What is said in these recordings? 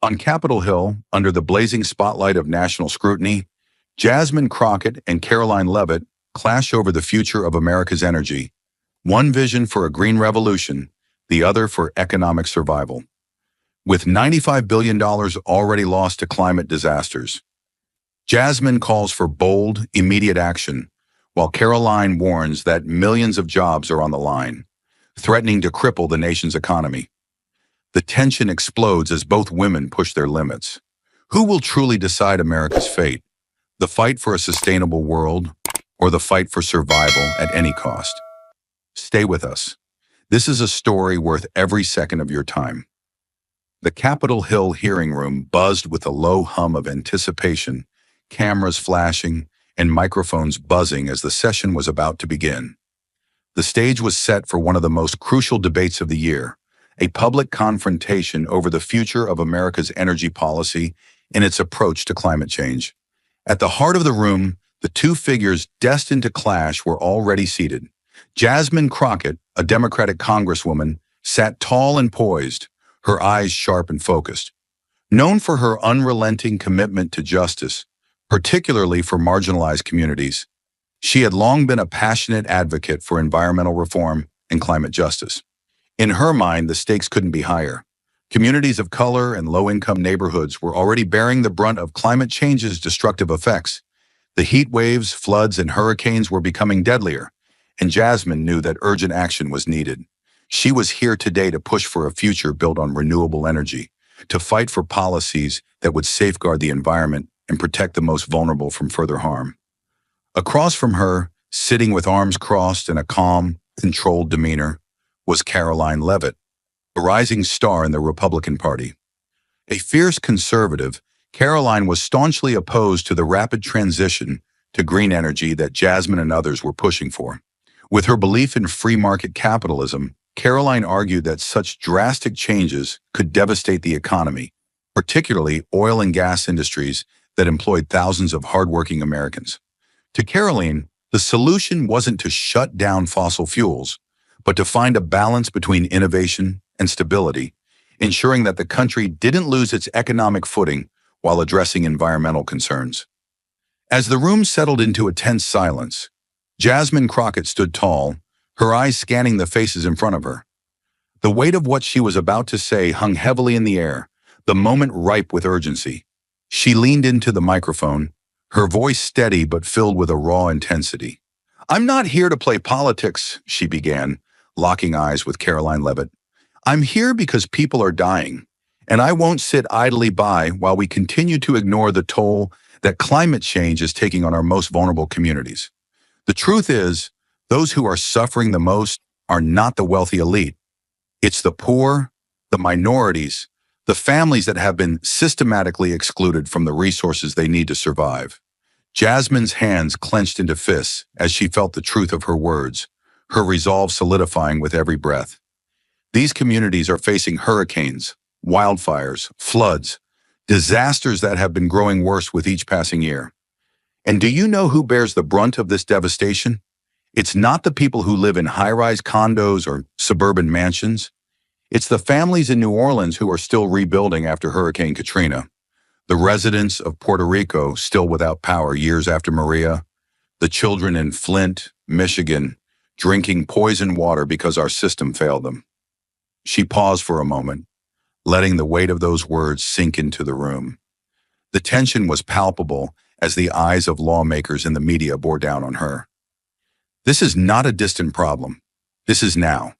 On Capitol Hill, under the blazing spotlight of national scrutiny, Jasmine Crockett and Karoline Leavitt clash over the future of America's energy. One vision for a green revolution, the other for economic survival. With $95 billion already lost to climate disasters, Jasmine calls for bold, immediate action, while Karoline warns that millions of jobs are on the line, threatening to cripple the nation's economy. The tension explodes as both women push their limits. Who will truly decide America's fate? The fight for a sustainable world, or the fight for survival at any cost? Stay with us. This is a story worth every second of your time. The Capitol Hill hearing room buzzed with a low hum of anticipation, cameras flashing, and microphones buzzing as the session was about to begin. The stage was set for one of the most crucial debates of the year, a public confrontation over the future of America's energy policy and its approach to climate change. At the heart of the room, the two figures destined to clash were already seated. Jasmine Crockett, a Democratic congresswoman, sat tall and poised, her eyes sharp and focused. Known for her unrelenting commitment to justice, particularly for marginalized communities, she had long been a passionate advocate for environmental reform and climate justice. In her mind, the stakes couldn't be higher. Communities of color and low-income neighborhoods were already bearing the brunt of climate change's destructive effects. The heat waves, floods, and hurricanes were becoming deadlier, and Jasmine knew that urgent action was needed. She was here today to push for a future built on renewable energy, to fight for policies that would safeguard the environment and protect the most vulnerable from further harm. Across from her, sitting with arms crossed and a calm, controlled demeanor, was Karoline Leavitt, a rising star in the Republican Party. A fierce conservative, Karoline was staunchly opposed to the rapid transition to green energy that Jasmine and others were pushing for. With her belief in free market capitalism, Karoline argued that such drastic changes could devastate the economy, particularly oil and gas industries that employed thousands of hardworking Americans. To Karoline, the solution wasn't to shut down fossil fuels, but to find a balance between innovation and stability, ensuring that the country didn't lose its economic footing while addressing environmental concerns. As the room settled into a tense silence, Jasmine Crockett stood tall, her eyes scanning the faces in front of her. The weight of what she was about to say hung heavily in the air, the moment ripe with urgency. She leaned into the microphone, her voice steady but filled with a raw intensity. "I'm not here to play politics," she began, locking eyes with Karoline Leavitt. "I'm here because people are dying, and I won't sit idly by while we continue to ignore the toll that climate change is taking on our most vulnerable communities. The truth is, those who are suffering the most are not the wealthy elite. It's the poor, the minorities, the families that have been systematically excluded from the resources they need to survive." Jasmine's hands clenched into fists as she felt the truth of her words, her resolve solidifying with every breath. These communities are facing hurricanes, wildfires, floods, disasters that have been growing worse with each passing year. And do you know who bears the brunt of this devastation? It's not the people who live in high-rise condos or suburban mansions. It's the families in New Orleans who are still rebuilding after Hurricane Katrina, the residents of Puerto Rico still without power years after Maria, the children in Flint, Michigan, drinking poisoned water because our system failed them. She paused for a moment, letting the weight of those words sink into the room. The tension was palpable as the eyes of lawmakers and the media bore down on her. This is not a distant problem. This is now.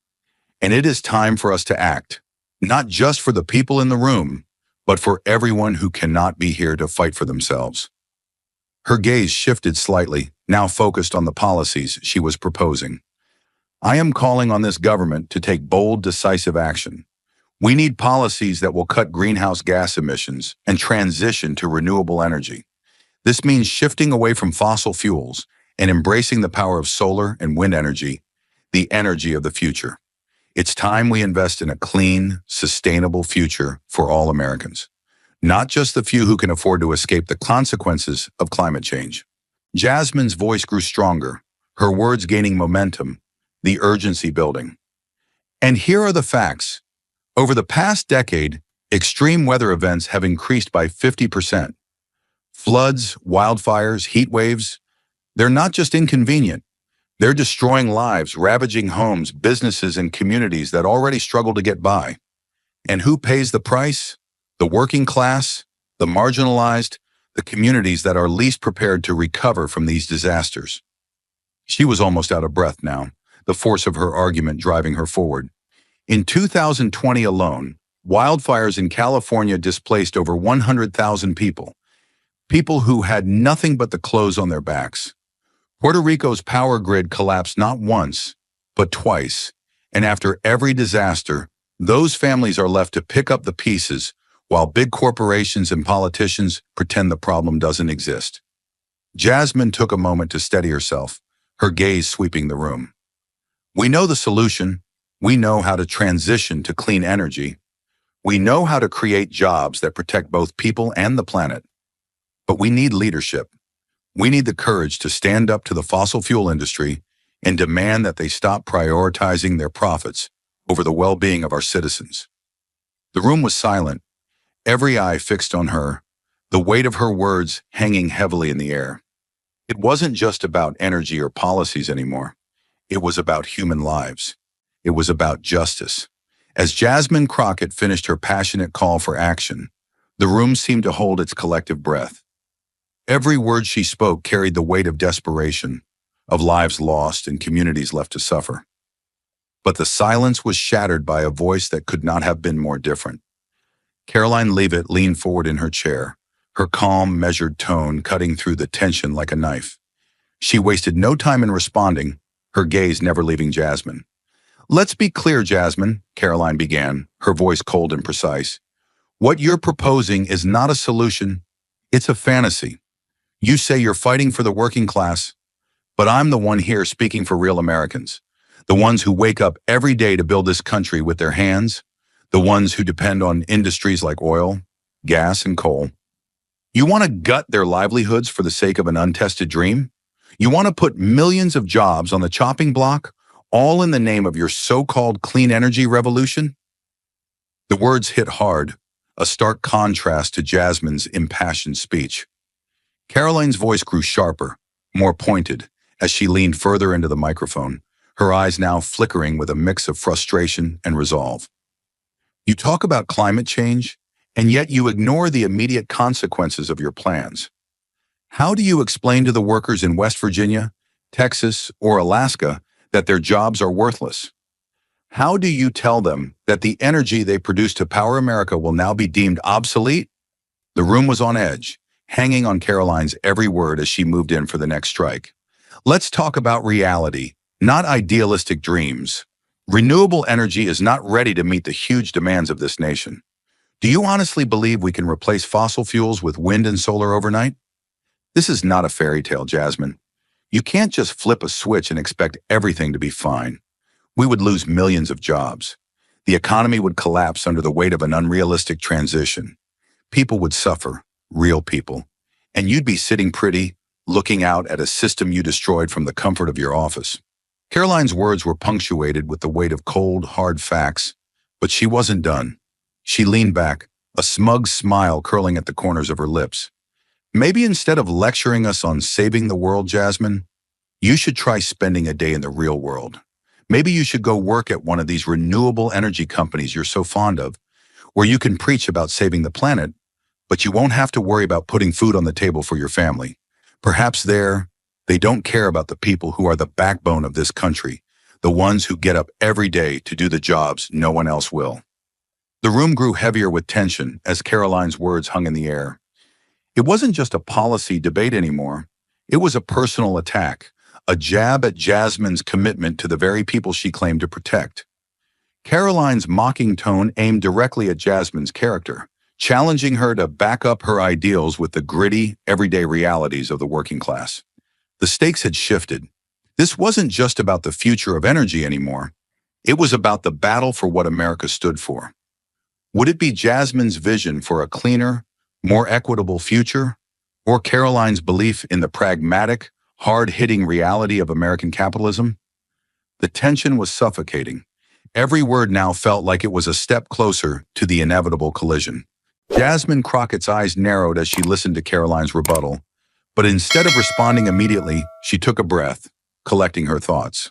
And it is time for us to act, not just for the people in the room, but for everyone who cannot be here to fight for themselves. Her gaze shifted slightly, now focused on the policies she was proposing. "I am calling on this government to take bold, decisive action. We need policies that will cut greenhouse gas emissions and transition to renewable energy. This means shifting away from fossil fuels and embracing the power of solar and wind energy, the energy of the future. It's time we invest in a clean, sustainable future for all Americans, not just the few who can afford to escape the consequences of climate change." Jasmine's voice grew stronger, her words gaining momentum, the urgency building. And here are the facts. Over the past decade, Extreme weather events have increased by 50%. Floods, wildfires, heat waves, they're not just inconvenient. They're destroying lives, ravaging homes, businesses, and communities that already struggle to get by. And who pays the price? The working class, the marginalized, the communities that are least prepared to recover from these disasters. She was almost out of breath now, the force of her argument driving her forward. In 2020 alone, wildfires in California displaced over 100,000 people, people who had nothing but the clothes on their backs. Puerto Rico's power grid collapsed not once, but twice, and after every disaster, those families are left to pick up the pieces while big corporations and politicians pretend the problem doesn't exist. Jasmine took a moment to steady herself, her gaze sweeping the room. We know the solution. We know how to transition to clean energy. We know how to create jobs that protect both people and the planet. But we need leadership. We need the courage to stand up to the fossil fuel industry and demand that they stop prioritizing their profits over the well-being of our citizens. The room was silent, every eye fixed on her, the weight of her words hanging heavily in the air. It wasn't just about energy or policies anymore. It was about human lives. It was about justice. As Jasmine Crockett finished her passionate call for action, the room seemed to hold its collective breath. Every word she spoke carried the weight of desperation, of lives lost and communities left to suffer. But the silence was shattered by a voice that could not have been more different. Karoline Leavitt leaned forward in her chair, her calm, measured tone cutting through the tension like a knife. She wasted no time in responding, her gaze never leaving Jasmine. "Let's be clear, Jasmine," Karoline began, her voice cold and precise. "What you're proposing is not a solution. It's a fantasy. You say you're fighting for the working class, but I'm the one here speaking for real Americans, the ones who wake up every day to build this country with their hands, the ones who depend on industries like oil, gas, and coal. You want to gut their livelihoods for the sake of an untested dream? You want to put millions of jobs on the chopping block, all in the name of your so-called clean energy revolution?" The words hit hard, a stark contrast to Jasmine's impassioned speech. Caroline's voice grew sharper, more pointed, as she leaned further into the microphone, her eyes now flickering with a mix of frustration and resolve. "You talk about climate change, and yet you ignore the immediate consequences of your plans. How do you explain to the workers in West Virginia, Texas, or Alaska that their jobs are worthless? How do you tell them that the energy they produce to power America will now be deemed obsolete?" The room was on edge, hanging on Karoline's every word as she moved in for the next strike. "Let's talk about reality, not idealistic dreams. Renewable energy is not ready to meet the huge demands of this nation. Do you honestly believe we can replace fossil fuels with wind and solar overnight? This is not a fairy tale, Jasmine. You can't just flip a switch and expect everything to be fine. We would lose millions of jobs. The economy would collapse under the weight of an unrealistic transition. People would suffer, real people. And you'd be sitting pretty, looking out at a system you destroyed from the comfort of your office." Karoline's words were punctuated with the weight of cold, hard facts, but she wasn't done. She leaned back, a smug smile curling at the corners of her lips. "Maybe instead of lecturing us on saving the world, Jasmine, you should try spending a day in the real world. Maybe you should go work at one of these renewable energy companies you're so fond of, where you can preach about saving the planet, but you won't have to worry about putting food on the table for your family. Perhaps there, they don't care about the people who are the backbone of this country, the ones who get up every day to do the jobs no one else will." The room grew heavier with tension as Karoline's words hung in the air. It wasn't just a policy debate anymore. It was a personal attack, a jab at Jasmine's commitment to the very people she claimed to protect. Karoline's mocking tone aimed directly at Jasmine's character, challenging her to back up her ideals with the gritty, everyday realities of the working class. The stakes had shifted. This wasn't just about the future of energy anymore. It was about the battle for what America stood for. Would it be Jasmine's vision for a cleaner, more equitable future, or Karoline's belief in the pragmatic, hard-hitting reality of American capitalism? The tension was suffocating, Every word now felt like it was a step closer to the inevitable collision. Jasmine Crockett's eyes narrowed as she listened to Karoline's rebuttal, but instead of responding immediately, she took a breath, collecting her thoughts.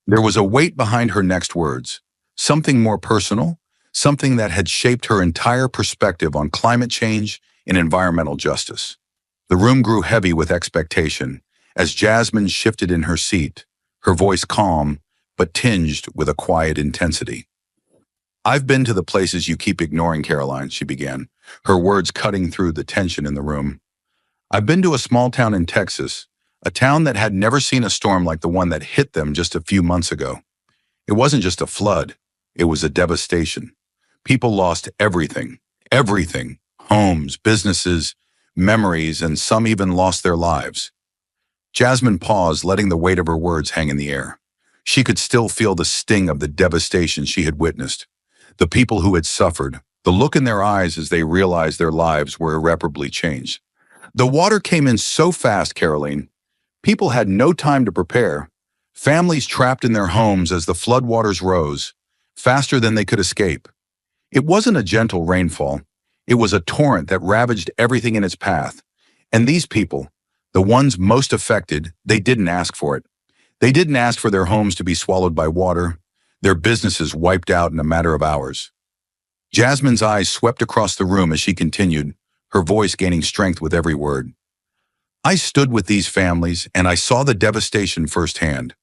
There was a weight behind her next words, something more personal, something that had shaped her entire perspective on climate change and environmental justice. The room grew heavy with expectation as Jasmine shifted in her seat, her voice calm but tinged with a quiet intensity. "I've been to the places you keep ignoring, Karoline," she began, her words cutting through the tension in the room. "I've been to a small town in Texas, a town that had never seen a storm like the one that hit them just a few months ago. It wasn't just a flood, it was a devastation. People lost everything, everything, homes, businesses, memories, and some even lost their lives." Jasmine paused, letting the weight of her words hang in the air. She could still feel the sting of the devastation she had witnessed. The people who had suffered, the look in their eyes as they realized their lives were irreparably changed. "The water came in so fast, Karoline. People had no time to prepare. Families trapped in their homes as the floodwaters rose, faster than they could escape. It wasn't a gentle rainfall. It was a torrent that ravaged everything in its path. And these people, the ones most affected, they didn't ask for it. They didn't ask for their homes to be swallowed by water, their businesses wiped out in a matter of hours." Jasmine's eyes swept across the room as she continued, her voice gaining strength with every word. "I stood with these families and I saw the devastation firsthand.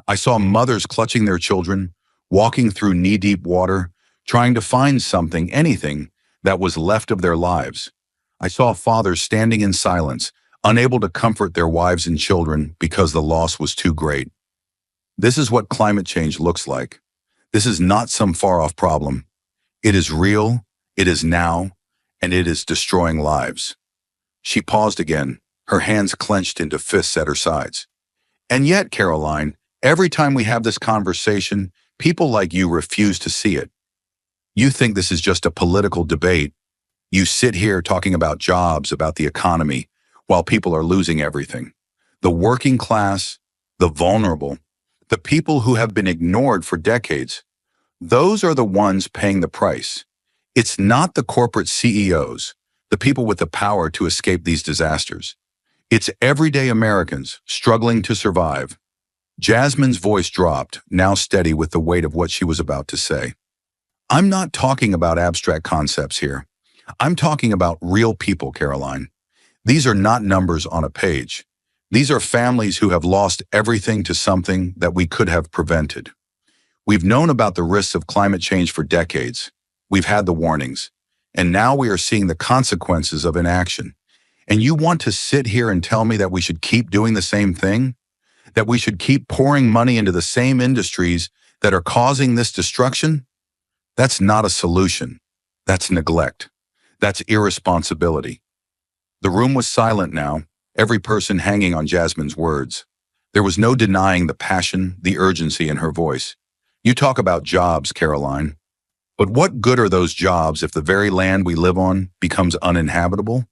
I saw mothers clutching their children, walking through knee-deep water, trying to find something, anything, that was left of their lives. I saw fathers standing in silence, unable to comfort their wives and children because the loss was too great. This is what climate change looks like. This is not some far-off problem. It is real, it is now, and it is destroying lives." She paused again, her hands clenched into fists at her sides. "And yet, Karoline, every time we have this conversation, people like you refuse to see it. You think this is just a political debate. You sit here talking about jobs, about the economy, while people are losing everything. The working class, the vulnerable, the people who have been ignored for decades, those are the ones paying the price. It's not the corporate CEOs, the people with the power to escape these disasters. It's everyday Americans struggling to survive." Jasmine's voice dropped, now steady with the weight of what she was about to say. "I'm not talking about abstract concepts here. I'm talking about real people, Karoline. These are not numbers on a page. These are families who have lost everything to something that we could have prevented. We've known about the risks of climate change for decades. We've had the warnings. And now we are seeing the consequences of inaction. And you want to sit here and tell me that we should keep doing the same thing? That we should keep pouring money into the same industries that are causing this destruction? That's not a solution. That's neglect. That's irresponsibility." The room was silent now, every person hanging on Jasmine's words. There was no denying the passion, the urgency in her voice. "You talk about jobs, Karoline. But what good are those jobs if the very land we live on becomes uninhabitable?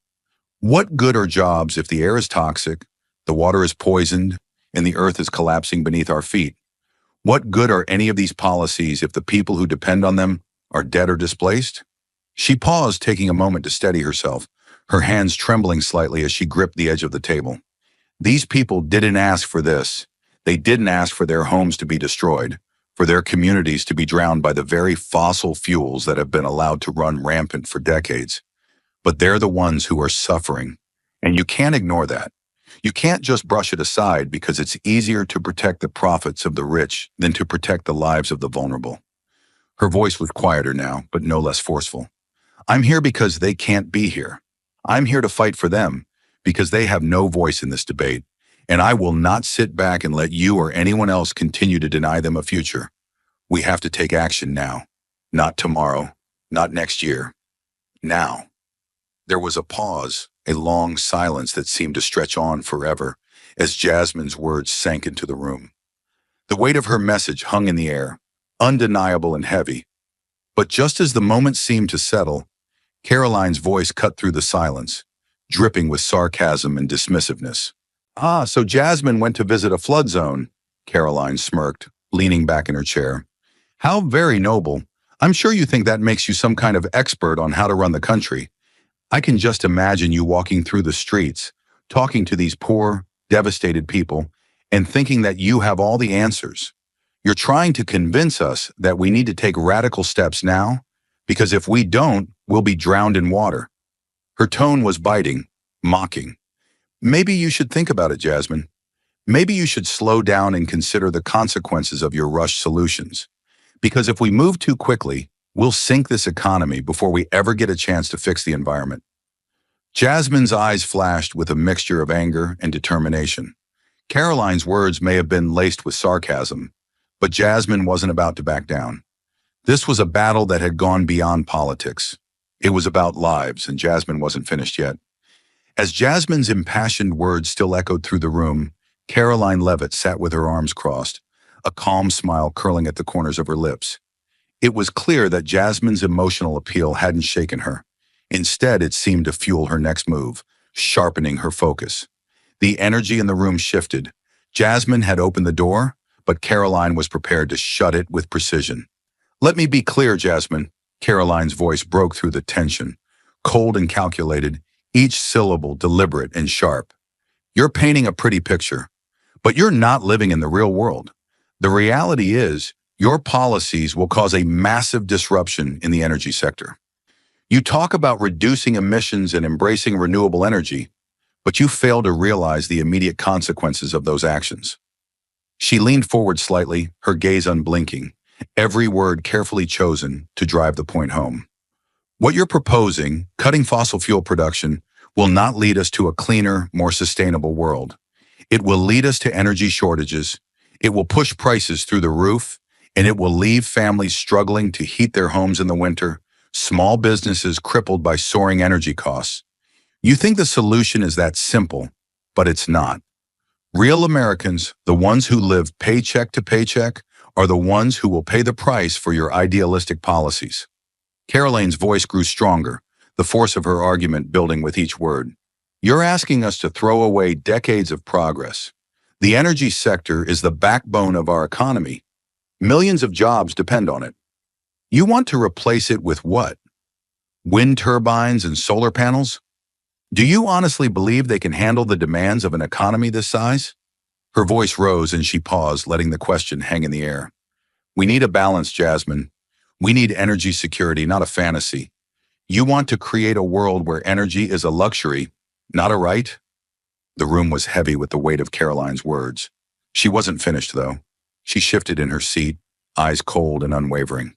What good are jobs if the air is toxic, the water is poisoned, and the earth is collapsing beneath our feet? What good are any of these policies if the people who depend on them are dead or displaced?" She paused, taking a moment to steady herself, her hands trembling slightly as she gripped the edge of the table. "These people didn't ask for this. They didn't ask for their homes to be destroyed, for their communities to be drowned by the very fossil fuels that have been allowed to run rampant for decades. But they're the ones who are suffering, and you can't ignore that. You can't just brush it aside because it's easier to protect the profits of the rich than to protect the lives of the vulnerable." Her voice was quieter now, but no less forceful. "I'm here because they can't be here. I'm here to fight for them, because they have no voice in this debate, and I will not sit back and let you or anyone else continue to deny them a future. We have to take action now. Not tomorrow, not next year. Now." There was a pause, a long silence that seemed to stretch on forever, as Jasmine's words sank into the room. The weight of her message hung in the air, undeniable and heavy. But just as the moment seemed to settle, Karoline's voice cut through the silence, dripping with sarcasm and dismissiveness. "Ah, so Jasmine went to visit a flood zone," Karoline smirked, leaning back in her chair. How very noble. I'm sure you think that makes you some kind of expert on how to run the country. I can just imagine you walking through the streets, talking to these poor, devastated people, and thinking that you have all the answers. You're trying to convince us that we need to take radical steps now, because if we don't, we'll be drowned in water. Her tone was biting, mocking. Maybe you should think about it, Jasmine. Maybe you should slow down and consider the consequences of your rushed solutions. Because if we move too quickly, we'll sink this economy before we ever get a chance to fix the environment. Jasmine's eyes flashed with a mixture of anger and determination. Karoline's words may have been laced with sarcasm, but Jasmine wasn't about to back down. This was a battle that had gone beyond politics. It was about lives, and Jasmine wasn't finished yet. As Jasmine's impassioned words still echoed through the room, Karoline Leavitt sat with her arms crossed, a calm smile curling at the corners of her lips. It was clear that Jasmine's emotional appeal hadn't shaken her. Instead, it seemed to fuel her next move, sharpening her focus. The energy in the room shifted. Jasmine had opened the door, but Karoline was prepared to shut it with precision. "Let me be clear, Jasmine." Karoline's voice broke through the tension, cold and calculated, each syllable deliberate and sharp. "You're painting a pretty picture, but you're not living in the real world. The reality is, your policies will cause a massive disruption in the energy sector. You talk about reducing emissions and embracing renewable energy, but you fail to realize the immediate consequences of those actions." She leaned forward slightly, her gaze unblinking, every word carefully chosen to drive the point home. "What you're proposing, cutting fossil fuel production, will not lead us to a cleaner, more sustainable world. It will lead us to energy shortages, it will push prices through the roof, and it will leave families struggling to heat their homes in the winter, small businesses crippled by soaring energy costs. You think the solution is that simple, but it's not. Real Americans, the ones who live paycheck to paycheck, are the ones who will pay the price for your idealistic policies." Karoline's voice grew stronger, the force of her argument building with each word. "You're asking us to throw away decades of progress. The energy sector is the backbone of our economy. Millions of jobs depend on it. You want to replace it with what? Wind turbines and solar panels? Do you honestly believe they can handle the demands of an economy this size?" Her voice rose and she paused, letting the question hang in the air. "We need a balance, Jasmine. We need energy security, not a fantasy. You want to create a world where energy is a luxury, not a right?" The room was heavy with the weight of Karoline's words. She wasn't finished, though. She shifted in her seat, eyes cold and unwavering.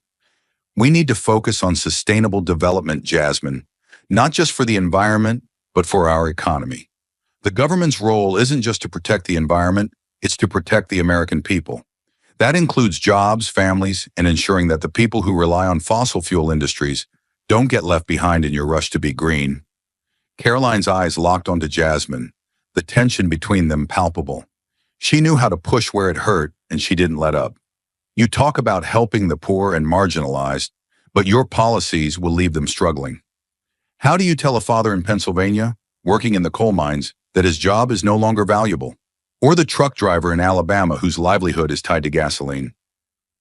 "We need to focus on sustainable development, Jasmine, not just for the environment, but for our economy. The government's role isn't just to protect the environment, it's to protect the American people. That includes jobs, families, and ensuring that the people who rely on fossil fuel industries don't get left behind in your rush to be green." Karoline's eyes locked onto Jasmine, the tension between them palpable. She knew how to push where it hurt, and she didn't let up. "You talk about helping the poor and marginalized, but your policies will leave them struggling. How do you tell a father in Pennsylvania, working in the coal mines, that his job is no longer valuable? Or the truck driver in Alabama whose livelihood is tied to gasoline?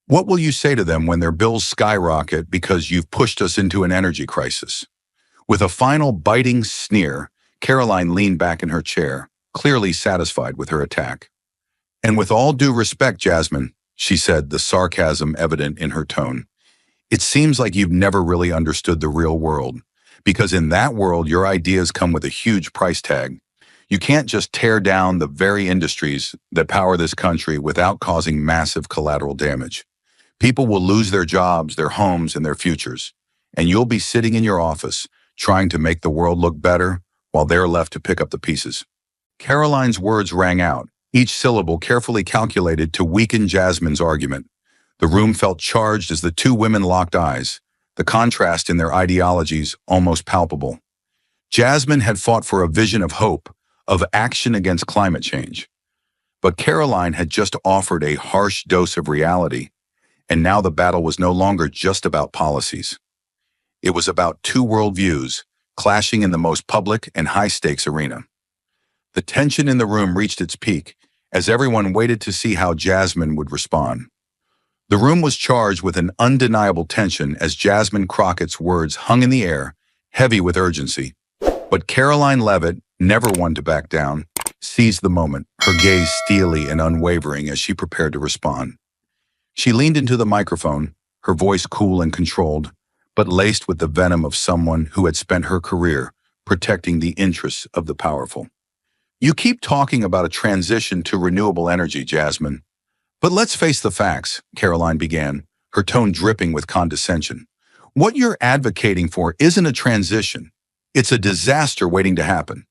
What will you say to them when their bills skyrocket because you've pushed us into an energy crisis?" With a final biting sneer, Karoline leaned back in her chair, clearly satisfied with her attack. "And with all due respect, Jasmine," she said, the sarcasm evident in her tone, "it seems like you've never really understood the real world, because in that world your ideas come with a huge price tag. You can't just tear down the very industries that power this country without causing massive collateral damage. People will lose their jobs, their homes, and their futures, and you'll be sitting in your office trying to make the world look better while they're left to pick up the pieces." Karoline's words rang out, each syllable carefully calculated to weaken Jasmine's argument. The room felt charged as the two women locked eyes, the contrast in their ideologies almost palpable. Jasmine had fought for a vision of hope, of action against climate change. But Karoline had just offered a harsh dose of reality, and now the battle was no longer just about policies. It was about two worldviews clashing in the most public and high-stakes arena. The tension in the room reached its peak as everyone waited to see how Jasmine would respond. The room was charged with an undeniable tension as Jasmine Crockett's words hung in the air, heavy with urgency. But Karoline Leavitt, never one to back down, seized the moment, her gaze steely and unwavering as she prepared to respond. She leaned into the microphone, her voice cool and controlled, but laced with the venom of someone who had spent her career protecting the interests of the powerful. You keep talking about a transition to renewable energy, Jasmine. But let's face the facts, Karoline began, her tone dripping with condescension. What you're advocating for isn't a transition. It's a disaster waiting to happen.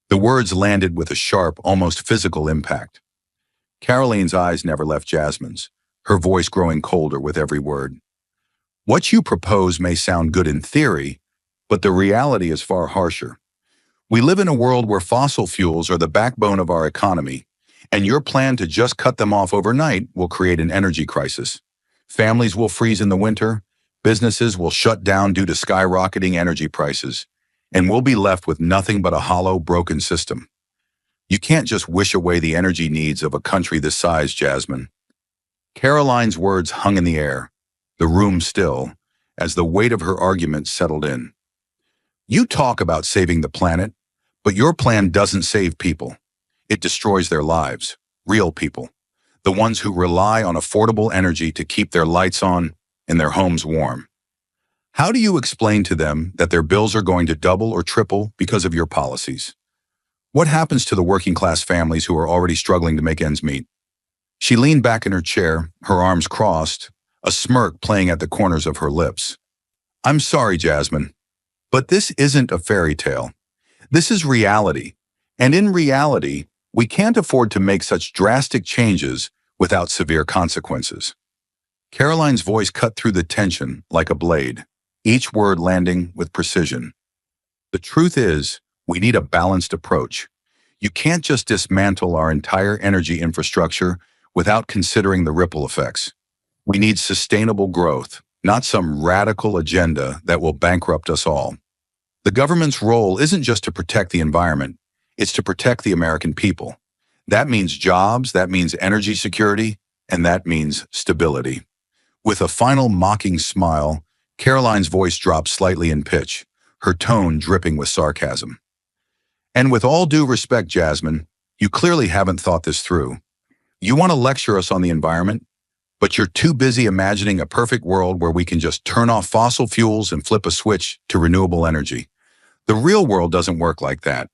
The words landed with a sharp, almost physical impact. Karoline's eyes never left Jasmine's, her voice growing colder with every word. What you propose may sound good in theory, but the reality is far harsher. We live in a world where fossil fuels are the backbone of our economy, and your plan to just cut them off overnight will create an energy crisis. Families will freeze in the winter, businesses will shut down due to skyrocketing energy prices, and we'll be left with nothing but a hollow, broken system. You can't just wish away the energy needs of a country this size, Jasmine. Karoline's words hung in the air, the room still, as the weight of her argument settled in. You talk about saving the planet, but your plan doesn't save people. It destroys their lives, real people, the ones who rely on affordable energy to keep their lights on and their homes warm. How do you explain to them that their bills are going to double or triple because of your policies? What happens to the working-class families who are already struggling to make ends meet? She leaned back in her chair, her arms crossed, a smirk playing at the corners of her lips. I'm sorry, Jasmine, but this isn't a fairy tale. This is reality, and in reality, we can't afford to make such drastic changes without severe consequences. Karoline's voice cut through the tension like a blade, each word landing with precision. The truth is, we need a balanced approach. You can't just dismantle our entire energy infrastructure without considering the ripple effects. We need sustainable growth, not some radical agenda that will bankrupt us all. The government's role isn't just to protect the environment, it's to protect the American people. That means jobs, that means energy security, and that means stability. With a final mocking smile, Karoline's voice dropped slightly in pitch, her tone dripping with sarcasm. And with all due respect, Jasmine, you clearly haven't thought this through. You want to lecture us on the environment, but you're too busy imagining a perfect world where we can just turn off fossil fuels and flip a switch to renewable energy. The real world doesn't work like that.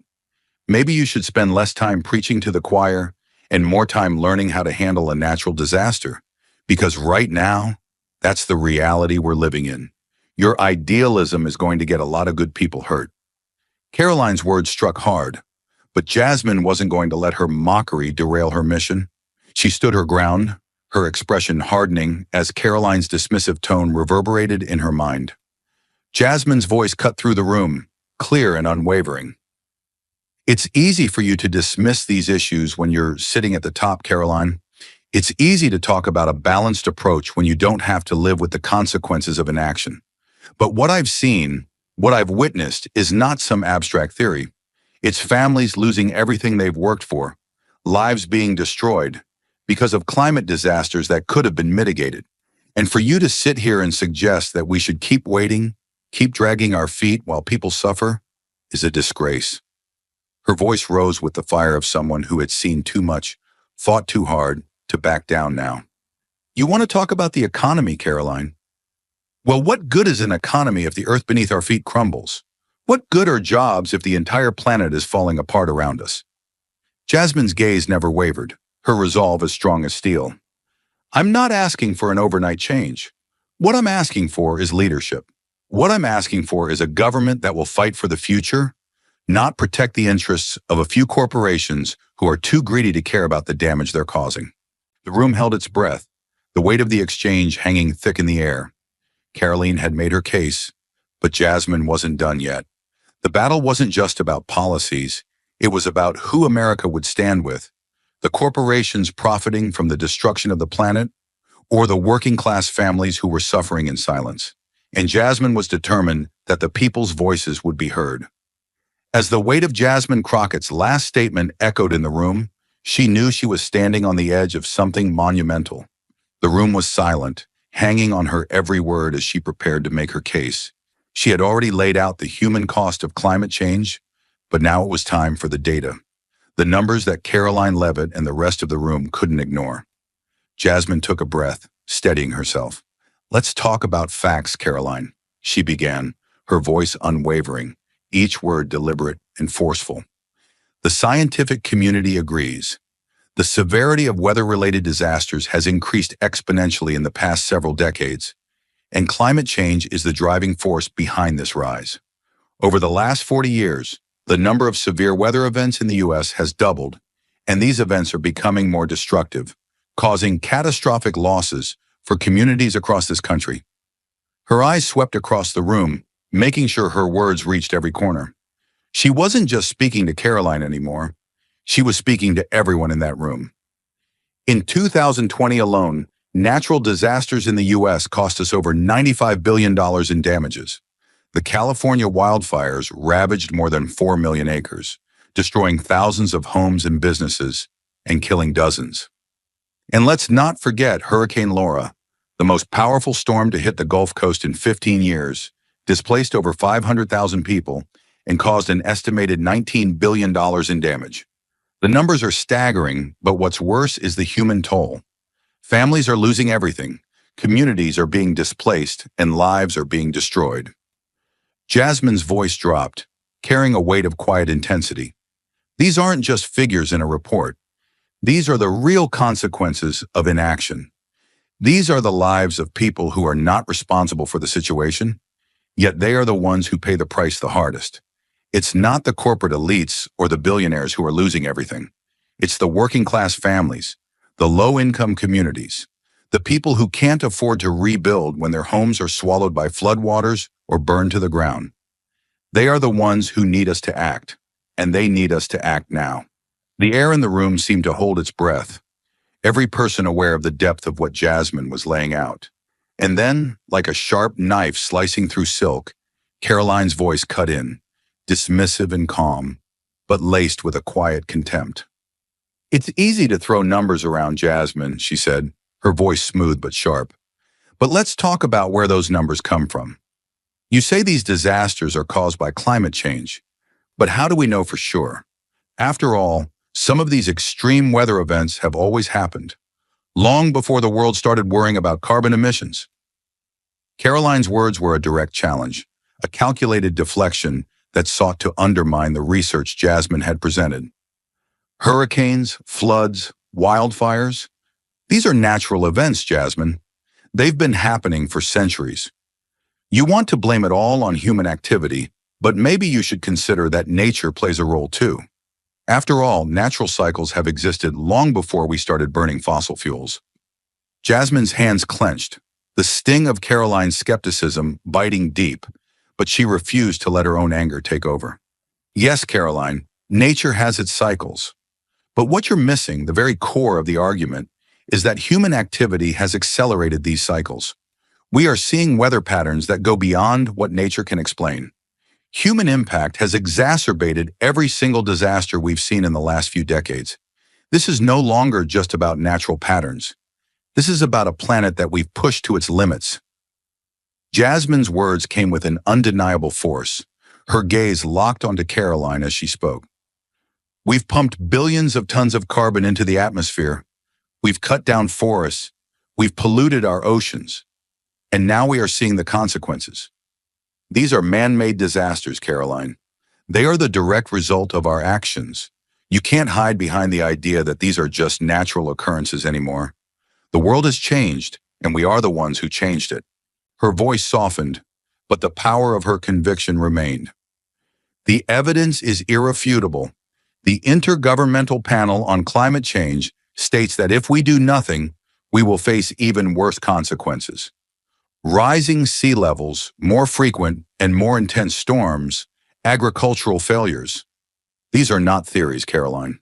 Maybe you should spend less time preaching to the choir and more time learning how to handle a natural disaster, because right now, that's the reality we're living in. Your idealism is going to get a lot of good people hurt. Karoline's words struck hard, but Jasmine wasn't going to let her mockery derail her mission. She stood her ground, her expression hardening as Karoline's dismissive tone reverberated in her mind. Jasmine's voice cut through the room, clear and unwavering. It's easy for you to dismiss these issues when you're sitting at the top, Karoline. It's easy to talk about a balanced approach when you don't have to live with the consequences of inaction. But what I've seen, what I've witnessed, is not some abstract theory. It's families losing everything they've worked for, lives being destroyed because of climate disasters that could have been mitigated. And for you to sit here and suggest that we should keep waiting, keep dragging our feet while people suffer, is a disgrace. Her voice rose with the fire of someone who had seen too much, fought too hard, to back down now. You want to talk about the economy, Karoline? Well, what good is an economy if the earth beneath our feet crumbles? What good are jobs if the entire planet is falling apart around us? Jasmine's gaze never wavered, her resolve as strong as steel. I'm not asking for an overnight change. What I'm asking for is leadership. What I'm asking for is a government that will fight for the future, not protect the interests of a few corporations who are too greedy to care about the damage they're causing. The room held its breath, the weight of the exchange hanging thick in the air. Karoline had made her case, but Jasmine wasn't done yet. The battle wasn't just about policies, it was about who America would stand with, the corporations profiting from the destruction of the planet, or the working-class families who were suffering in silence. And Jasmine was determined that the people's voices would be heard. As the weight of Jasmine Crockett's last statement echoed in the room, she knew she was standing on the edge of something monumental. The room was silent, hanging on her every word as she prepared to make her case. She had already laid out the human cost of climate change, but now it was time for the data. The numbers that Karoline Leavitt and the rest of the room couldn't ignore. Jasmine took a breath, steadying herself. "Let's talk about facts, Karoline," she began, her voice unwavering, each word deliberate and forceful. "The scientific community agrees. The severity of weather-related disasters has increased exponentially in the past several decades, and climate change is the driving force behind this rise. Over the last 40 years, the number of severe weather events in the U.S. has doubled, and these events are becoming more destructive, causing catastrophic losses for communities across this country." Her eyes swept across the room, making sure her words reached every corner. She wasn't just speaking to Karoline anymore. She was speaking to everyone in that room. In 2020 alone, natural disasters in the U.S. cost us over $95 billion in damages. The California wildfires ravaged more than 4 million acres, destroying thousands of homes and businesses and killing dozens. And let's not forget Hurricane Laura, the most powerful storm to hit the Gulf Coast in 15 years, displaced over 500,000 people and caused an estimated $19 billion in damage. The numbers are staggering, but what's worse is the human toll. Families are losing everything, communities are being displaced, and lives are being destroyed. Jasmine's voice dropped, carrying a weight of quiet intensity. These aren't just figures in a report. These are the real consequences of inaction. These are the lives of people who are not responsible for the situation, yet they are the ones who pay the price the hardest. It's not the corporate elites or the billionaires who are losing everything. It's the working-class families, the low-income communities, the people who can't afford to rebuild when their homes are swallowed by floodwaters or burned to the ground. They are the ones who need us to act, and they need us to act now. The air in the room seemed to hold its breath, every person aware of the depth of what Jasmine was laying out. And then, like a sharp knife slicing through silk, Karoline's voice cut in, dismissive and calm, but laced with a quiet contempt. "It's easy to throw numbers around, Jasmine," she said, her voice smooth but sharp. "But let's talk about where those numbers come from. You say these disasters are caused by climate change, but how do we know for sure? After all, some of these extreme weather events have always happened, long before the world started worrying about carbon emissions." Karoline's words were a direct challenge, a calculated deflection that sought to undermine the research Jasmine had presented. Hurricanes, floods, wildfires, these are natural events, Jasmine. They've been happening for centuries. You want to blame it all on human activity, but maybe you should consider that nature plays a role too. After all, natural cycles have existed long before we started burning fossil fuels. Jasmine's hands clenched, the sting of Karoline's skepticism biting deep, but she refused to let her own anger take over. "Yes, Karoline, nature has its cycles. But what you're missing, the very core of the argument, is that human activity has accelerated these cycles. We are seeing weather patterns that go beyond what nature can explain. Human impact has exacerbated every single disaster we've seen in the last few decades. This is no longer just about natural patterns. This is about a planet that we've pushed to its limits." Jasmine's words came with an undeniable force, her gaze locked onto Karoline as she spoke. "We've pumped billions of tons of carbon into the atmosphere. We've cut down forests. We've polluted our oceans. And now we are seeing the consequences. These are man-made disasters, Karoline. They are the direct result of our actions. You can't hide behind the idea that these are just natural occurrences anymore. The world has changed, and we are the ones who changed it." Her voice softened, but the power of her conviction remained. "The evidence is irrefutable. The Intergovernmental Panel on Climate Change states that if we do nothing, we will face even worse consequences. Rising sea levels, more frequent and more intense storms, agricultural failures. These are not theories, Karoline.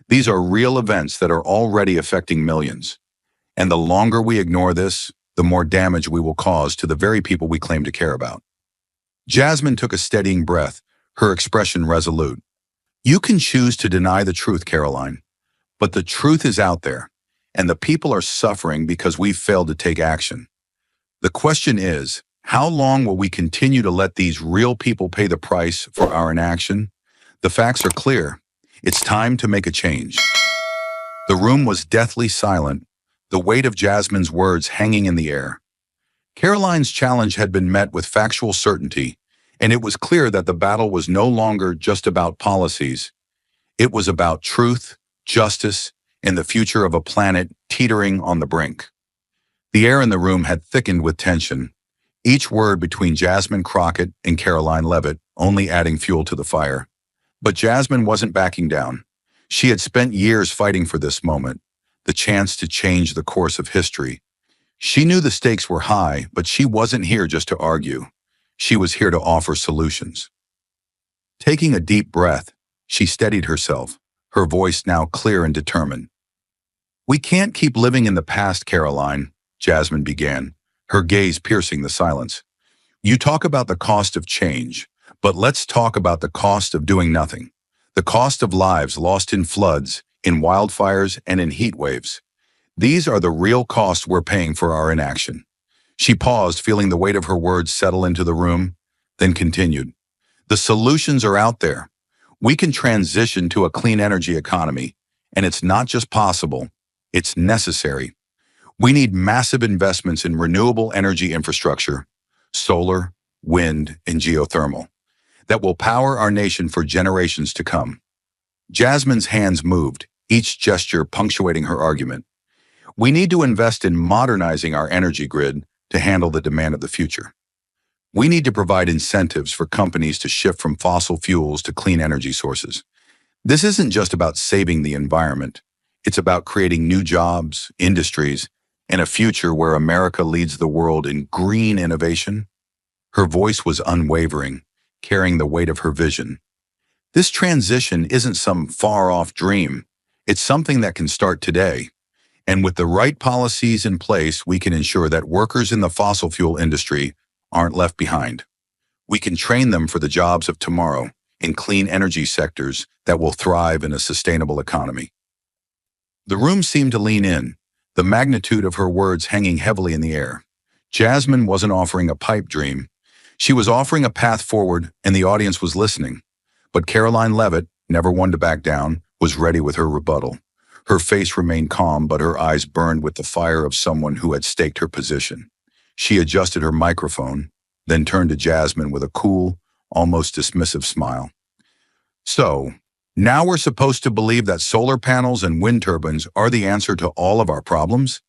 These are real events that are already affecting millions. And the longer we ignore this, the more damage we will cause to the very people we claim to care about." Jasmine took a steadying breath, her expression resolute. "You can choose to deny the truth, Karoline, but the truth is out there, and the people are suffering because we've failed to take action. The question is, how long will we continue to let these real people pay the price for our inaction? The facts are clear. It's time to make a change. The room was deathly silent, the weight of Jasmine's words hanging in the air. Karoline's challenge had been met with factual certainty, and it was clear that the battle was no longer just about policies. It was about truth, justice, and the future of a planet teetering on the brink. The air in the room had thickened with tension, each word between Jasmine Crockett and Karoline Leavitt only adding fuel to the fire. But Jasmine wasn't backing down. She had spent years fighting for this moment, the chance to change the course of history. She knew the stakes were high, but she wasn't here just to argue. She was here to offer solutions. Taking a deep breath, she steadied herself, her voice now clear and determined. "We can't keep living in the past, Karoline," Jasmine began, her gaze piercing the silence. "You talk about the cost of change, but let's talk about the cost of doing nothing. The cost of lives lost in floods, in wildfires, and in heat waves. These are the real costs we're paying for our inaction." She paused, feeling the weight of her words settle into the room, then continued. "The solutions are out there. We can transition to a clean energy economy, and it's not just possible, it's necessary. We need massive investments in renewable energy infrastructure, solar, wind, and geothermal, that will power our nation for generations to come." Jasmine's hands moved, each gesture punctuating her argument. "We need to invest in modernizing our energy grid to handle the demand of the future. We need to provide incentives for companies to shift from fossil fuels to clean energy sources. This isn't just about saving the environment. It's about creating new jobs, industries, and a future where America leads the world in green innovation." Her voice was unwavering, carrying the weight of her vision. This transition isn't some far-off dream. It's something that can start today. And with the right policies in place, we can ensure that workers in the fossil fuel industry aren't left behind. We can train them for the jobs of tomorrow in clean energy sectors that will thrive in a sustainable economy. The room seemed to lean in, the magnitude of her words hanging heavily in the air. Jasmine wasn't offering a pipe dream. She was offering a path forward, and the audience was listening. But Karoline Leavitt, never one to back down, was ready with her rebuttal. Her face remained calm, but her eyes burned with the fire of someone who had staked her position. She adjusted her microphone, then turned to Jasmine with a cool, almost dismissive smile. "So, now we're supposed to believe that solar panels and wind turbines are the answer to all of our problems?"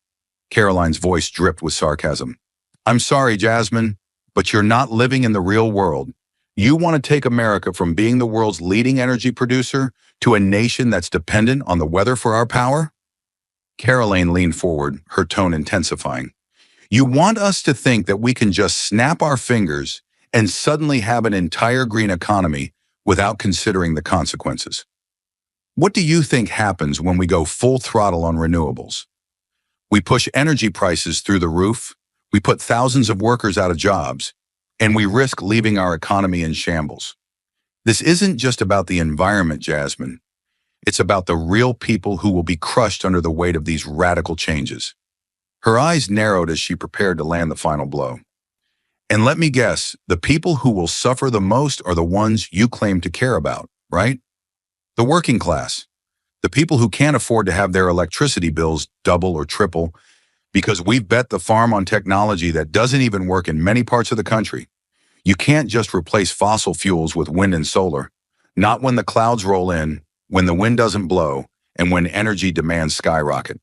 Karoline's voice dripped with sarcasm. "I'm sorry, Jasmine, but you're not living in the real world. You want to take America from being the world's leading energy producer to a nation that's dependent on the weather for our power?" Karoline leaned forward, her tone intensifying. "You want us to think that we can just snap our fingers and suddenly have an entire green economy without considering the consequences. What do you think happens when we go full throttle on renewables? We push energy prices through the roof, we put thousands of workers out of jobs, and we risk leaving our economy in shambles. This isn't just about the environment, Jasmine. It's about the real people who will be crushed under the weight of these radical changes." Her eyes narrowed as she prepared to land the final blow. "And let me guess, the people who will suffer the most are the ones you claim to care about, right? The working class, the people who can't afford to have their electricity bills double or triple because we've bet the farm on technology that doesn't even work in many parts of the country. You can't just replace fossil fuels with wind and solar, not when the clouds roll in, when the wind doesn't blow, and when energy demands skyrocket."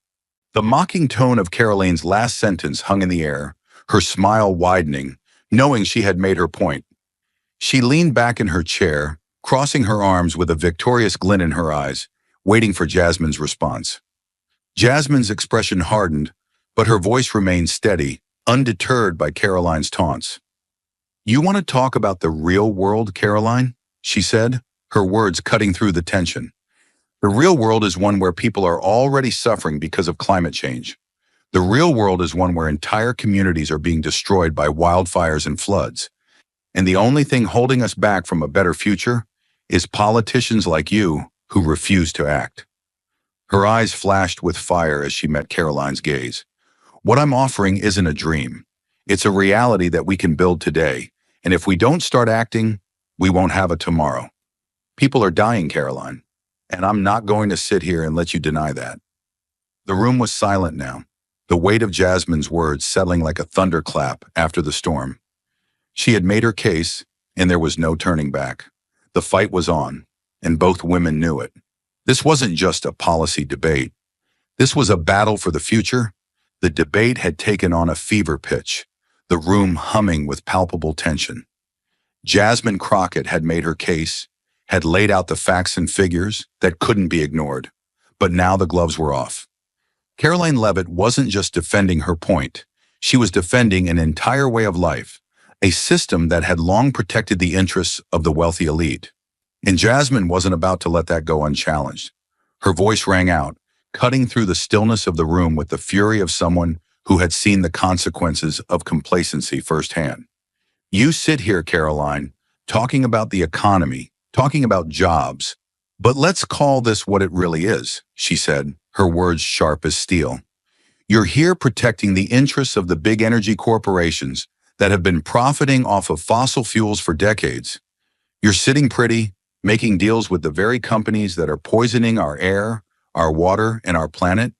The mocking tone of Karoline's last sentence hung in the air, her smile widening, knowing she had made her point. She leaned back in her chair, crossing her arms with a victorious glint in her eyes, waiting for Jasmine's response. Jasmine's expression hardened, but her voice remained steady, undeterred by Karoline's taunts. "You want to talk about the real world, Karoline?" she said, her words cutting through the tension. "The real world is one where people are already suffering because of climate change. The real world is one where entire communities are being destroyed by wildfires and floods. And the only thing holding us back from a better future is politicians like you who refuse to act." Her eyes flashed with fire as she met Caroline's gaze. What I'm offering isn't a dream. It's a reality that we can build today, and if we don't start acting, we won't have a tomorrow. People are dying, Caroline, and I'm not going to sit here and let you deny that. The room was silent now, the weight of Jasmine's words settling like a thunderclap after the storm. She had made her case, and there was no turning back. The fight was on, and both women knew it. This wasn't just a policy debate. This was a battle for the future. The debate had taken on a fever pitch, the room humming with palpable tension. Jasmine Crockett had made her case, had laid out the facts and figures that couldn't be ignored. But now the gloves were off. Karoline Leavitt wasn't just defending her point. She was defending an entire way of life, a system that had long protected the interests of the wealthy elite. And Jasmine wasn't about to let that go unchallenged. Her voice rang out, cutting through the stillness of the room with the fury of someone who had seen the consequences of complacency firsthand. You sit here, Caroline, talking about the economy, talking about jobs. But let's call this what it really is, she said, her words sharp as steel. You're here protecting the interests of the big energy corporations that have been profiting off of fossil fuels for decades. You're sitting pretty, making deals with the very companies that are poisoning our air, our water, and our planet.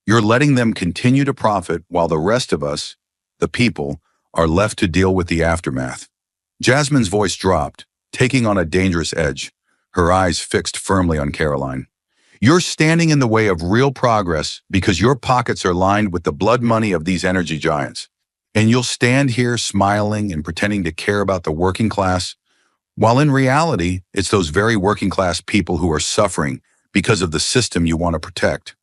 You're letting them continue to profit while the rest of us, the people, are left to deal with the aftermath. Jasmine's voice dropped, taking on a dangerous edge, her eyes fixed firmly on Caroline. You're standing in the way of real progress because your pockets are lined with the blood money of these energy giants. And you'll stand here smiling and pretending to care about the working class, while in reality, it's those very working class people who are suffering because of the system you want to protect.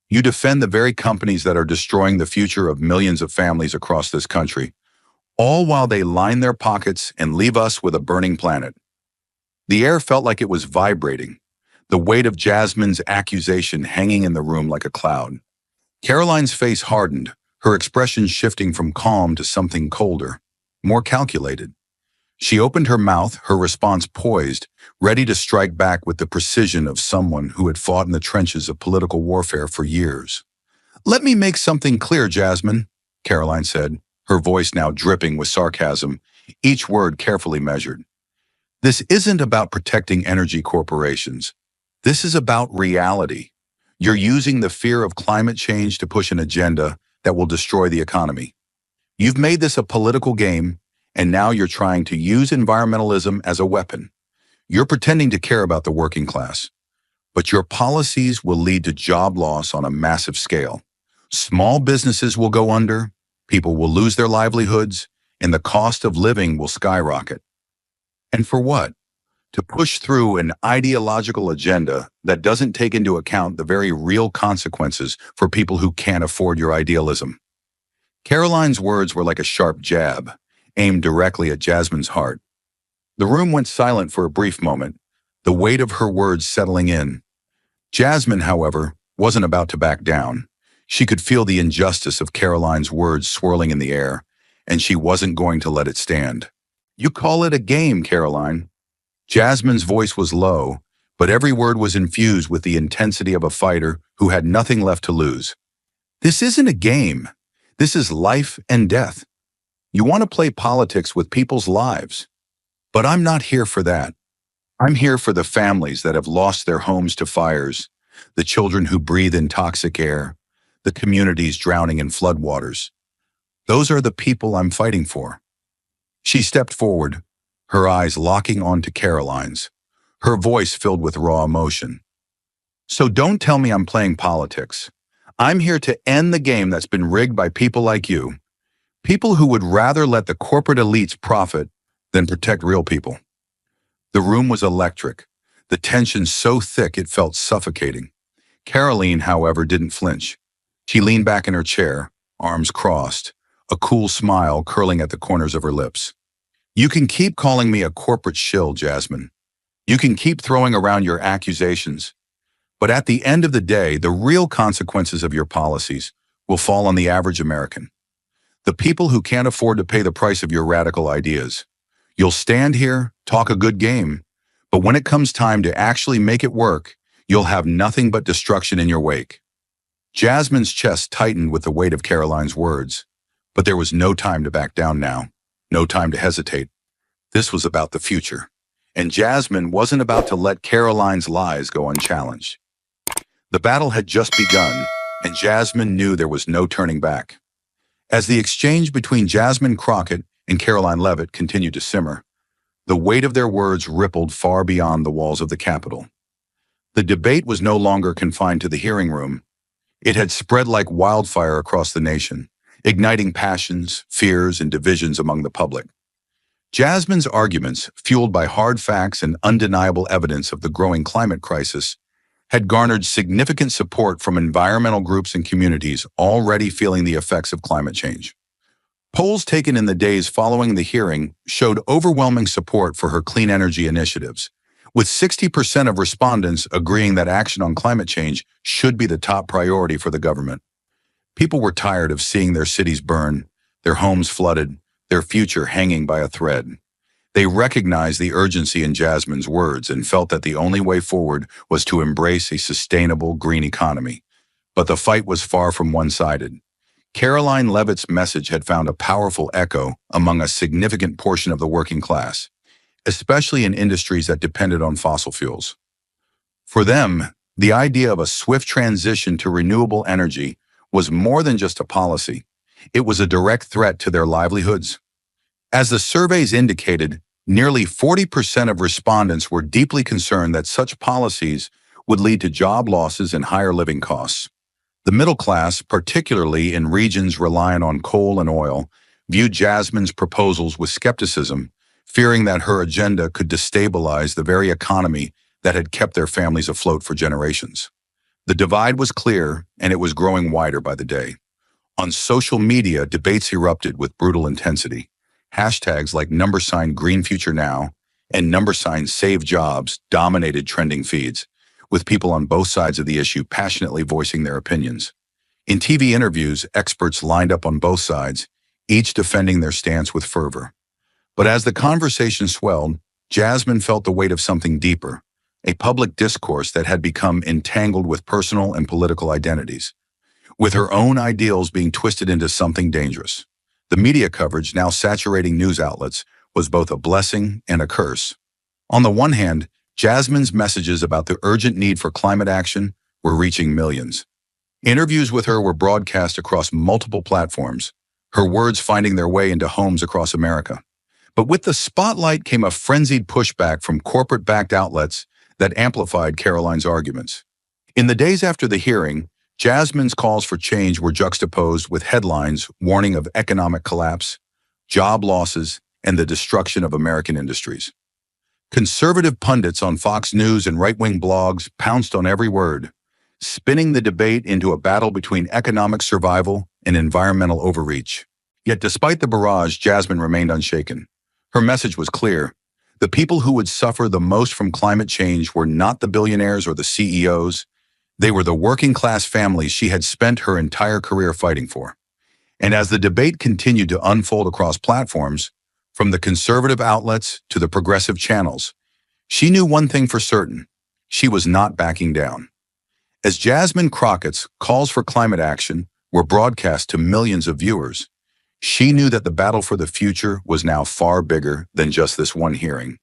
You defend the very companies that are destroying the future of millions of families across this country, all while they line their pockets and leave us with a burning planet. The air felt like it was vibrating, the weight of Jasmine's accusation hanging in the room like a cloud. Caroline's face hardened, her expression shifting from calm to something colder, more calculated. She opened her mouth, her response poised, ready to strike back with the precision of someone who had fought in the trenches of political warfare for years. Let me make something clear, Jasmine, Karoline said, her voice now dripping with sarcasm, each word carefully measured. This isn't about protecting energy corporations. This is about reality. You're using the fear of climate change to push an agenda that will destroy the economy. You've made this a political game, and now you're trying to use environmentalism as a weapon. You're pretending to care about the working class, but your policies will lead to job loss on a massive scale. Small businesses will go under, people will lose their livelihoods, and the cost of living will skyrocket. And for what? To push through an ideological agenda that doesn't take into account the very real consequences for people who can't afford your idealism. Caroline's words were like a sharp jab, aimed directly at Jasmine's heart. The room went silent for a brief moment, the weight of her words settling in. Jasmine, however, wasn't about to back down. She could feel the injustice of Caroline's words swirling in the air, and she wasn't going to let it stand. You call it a game, Karoline. Jasmine's voice was low, but every word was infused with the intensity of a fighter who had nothing left to lose. This isn't a game. This is life and death. You want to play politics with people's lives. But I'm not here for that. I'm here for the families that have lost their homes to fires, the children who breathe in toxic air, the communities drowning in floodwaters. Those are the people I'm fighting for. She stepped forward, her eyes locking onto Caroline's, her voice filled with raw emotion. So don't tell me I'm playing politics. I'm here to end the game that's been rigged by people like you, people who would rather let the corporate elites profit than protect real people. The room was electric, the tension so thick it felt suffocating. Karoline, however, didn't flinch. She leaned back in her chair, arms crossed, a cool smile curling at the corners of her lips. You can keep calling me a corporate shill, Jasmine. You can keep throwing around your accusations. But at the end of the day, the real consequences of your policies will fall on the average American. The people who can't afford to pay the price of your radical ideas. You'll stand here, talk a good game, but when it comes time to actually make it work, You'll have nothing but destruction in your wake. Jasmine's chest tightened with the weight of Karoline's words, but there was no time to back down now, no time to hesitate. This was about the future, and Jasmine wasn't about to let Karoline's lies go unchallenged. The battle had just begun, and Jasmine knew there was no turning back. As the exchange between Jasmine Crockett and Karoline Leavitt continued to simmer, the weight of their words rippled far beyond the walls of the Capitol. The debate was no longer confined to the hearing room. It had spread like wildfire across the nation, igniting passions, fears, and divisions among the public. Jasmine's arguments, fueled by hard facts and undeniable evidence of the growing climate crisis, had garnered significant support from environmental groups and communities already feeling the effects of climate change. Polls taken in the days following the hearing showed overwhelming support for her clean energy initiatives, with 60% of respondents agreeing that action on climate change should be the top priority for the government. People were tired of seeing their cities burn, their homes flooded, their future hanging by a thread. They recognized the urgency in Jasmine's words and felt that the only way forward was to embrace a sustainable green economy. But the fight was far from one-sided. Karoline Leavitt's message had found a powerful echo among a significant portion of the working class, especially in industries that depended on fossil fuels. For them, the idea of a swift transition to renewable energy was more than just a policy. It was a direct threat to their livelihoods. As the surveys indicated, nearly 40% of respondents were deeply concerned that such policies would lead to job losses and higher living costs. The middle class, particularly in regions reliant on coal and oil, viewed Jasmine's proposals with skepticism, fearing that her agenda could destabilize the very economy that had kept their families afloat for generations. The divide was clear, and it was growing wider by the day. On social media, debates erupted with brutal intensity. Hashtags like #GreenFutureNow and #SaveJobs dominated trending feeds, with people on both sides of the issue passionately voicing their opinions. In TV interviews, experts lined up on both sides, each defending their stance with fervor. But as the conversation swelled, Jasmine felt the weight of something deeper, a public discourse that had become entangled with personal and political identities, with her own ideals being twisted into something dangerous. The media coverage, now saturating news outlets, was both a blessing and a curse. On the one hand, Jasmine's messages about the urgent need for climate action were reaching millions. Interviews with her were broadcast across multiple platforms, her words finding their way into homes across America. But with the spotlight came a frenzied pushback from corporate-backed outlets that amplified Karoline's arguments. In the days after the hearing, Jasmine's calls for change were juxtaposed with headlines warning of economic collapse, job losses, and the destruction of American industries. Conservative pundits on Fox News and right-wing blogs pounced on every word, spinning the debate into a battle between economic survival and environmental overreach. Yet despite the barrage, Jasmine remained unshaken. Her message was clear. The people who would suffer the most from climate change were not the billionaires or the CEOs. They were the working-class families she had spent her entire career fighting for. And as the debate continued to unfold across platforms, from the conservative outlets to the progressive channels, she knew one thing for certain: she was not backing down. As Jasmine Crockett's calls for climate action were broadcast to millions of viewers, she knew that the battle for the future was now far bigger than just this one hearing.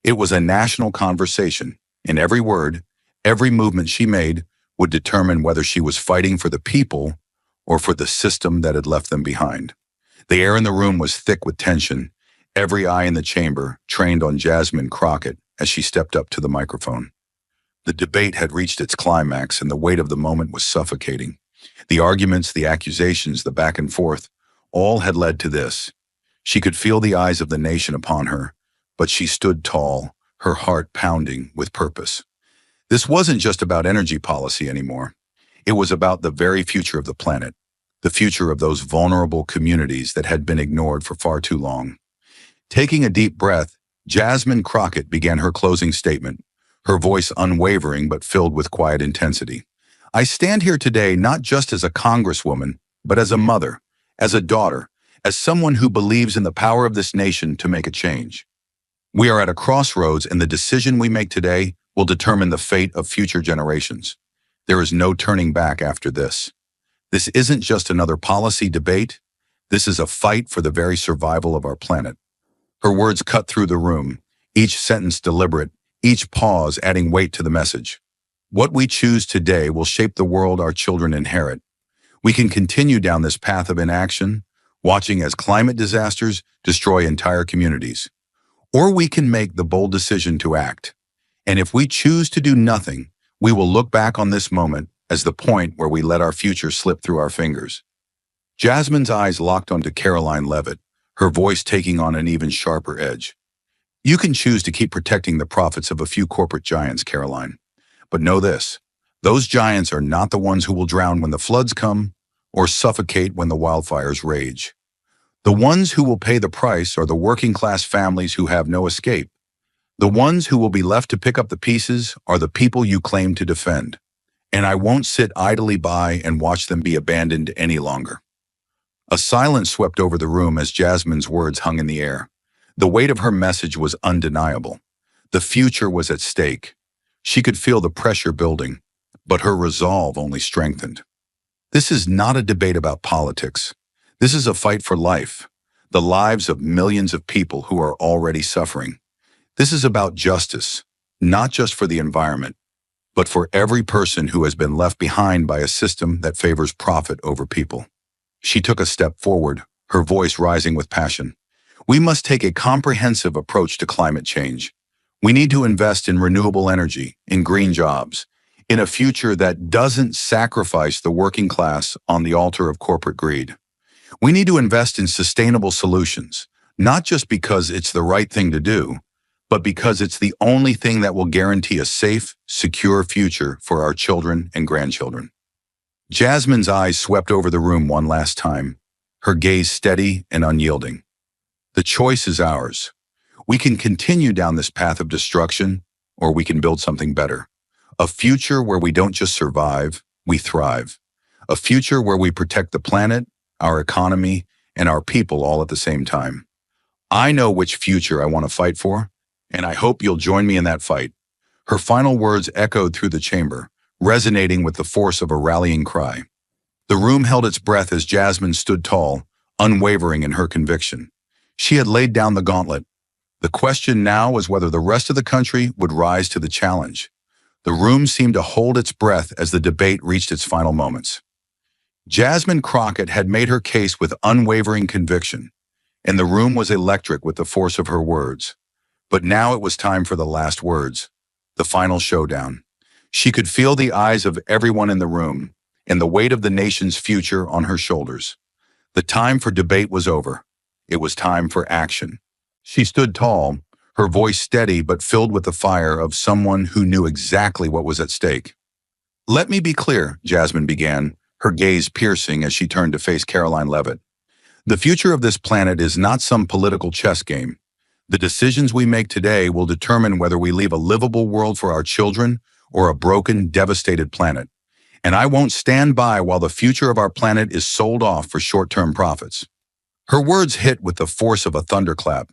It was a national conversation, and every word, every movement she made would determine whether she was fighting for the people or for the system that had left them behind. The air in the room was thick with tension, every eye in the chamber trained on Jasmine Crockett as she stepped up to the microphone. The debate had reached its climax, and the weight of the moment was suffocating. The arguments, the accusations, the back and forth, all had led to this. She could feel the eyes of the nation upon her, but she stood tall, her heart pounding with purpose. This wasn't just about energy policy anymore. It was about the very future of the planet, the future of those vulnerable communities that had been ignored for far too long. Taking a deep breath, Jasmine Crockett began her closing statement, her voice unwavering but filled with quiet intensity. I stand here today not just as a congresswoman, but as a mother, as a daughter, as someone who believes in the power of this nation to make a change. We are at a crossroads, and the decision we make today will determine the fate of future generations. There is no turning back after this. This isn't just another policy debate. This is a fight for the very survival of our planet. Her words cut through the room, each sentence deliberate, each pause adding weight to the message. What we choose today will shape the world our children inherit. We can continue down this path of inaction, watching as climate disasters destroy entire communities. Or we can make the bold decision to act. And if we choose to do nothing, we will look back on this moment as the point where we let our future slip through our fingers. Jasmine's eyes locked onto Karoline Leavitt, her voice taking on an even sharper edge. You can choose to keep protecting the profits of a few corporate giants, Karoline. But know this, those giants are not the ones who will drown when the floods come or suffocate when the wildfires rage. The ones who will pay the price are the working-class families who have no escape. The ones who will be left to pick up the pieces are the people you claim to defend. And I won't sit idly by and watch them be abandoned any longer. A silence swept over the room as Jasmine's words hung in the air. The weight of her message was undeniable. The future was at stake. She could feel the pressure building, but her resolve only strengthened. This is not a debate about politics. This is a fight for life, the lives of millions of people who are already suffering. This is about justice, not just for the environment, but for every person who has been left behind by a system that favors profit over people. She took a step forward, her voice rising with passion. We must take a comprehensive approach to climate change. We need to invest in renewable energy, in green jobs, in a future that doesn't sacrifice the working class on the altar of corporate greed. We need to invest in sustainable solutions, not just because it's the right thing to do, but because it's the only thing that will guarantee a safe, secure future for our children and grandchildren. Jasmine's eyes swept over the room one last time, her gaze steady and unyielding. The choice is ours. We can continue down this path of destruction, or we can build something better. A future where we don't just survive, we thrive. A future where we protect the planet, our economy, and our people all at the same time. I know which future I want to fight for, and I hope you'll join me in that fight. Her final words echoed through the chamber, resonating with the force of a rallying cry. The room held its breath as Jasmine stood tall, unwavering in her conviction. She had laid down the gauntlet. The question now was whether the rest of the country would rise to the challenge. The room seemed to hold its breath as the debate reached its final moments. Jasmine Crockett had made her case with unwavering conviction, and the room was electric with the force of her words. But now it was time for the last words, the final showdown. She could feel the eyes of everyone in the room and the weight of the nation's future on her shoulders. The time for debate was over. It was time for action. She stood tall, her voice steady but filled with the fire of someone who knew exactly what was at stake. Let me be clear, Jasmine began, her gaze piercing as she turned to face Karoline Leavitt. The future of this planet is not some political chess game. The decisions we make today will determine whether we leave a livable world for our children or a broken, devastated planet. And I won't stand by while the future of our planet is sold off for short-term profits. Her words hit with the force of a thunderclap,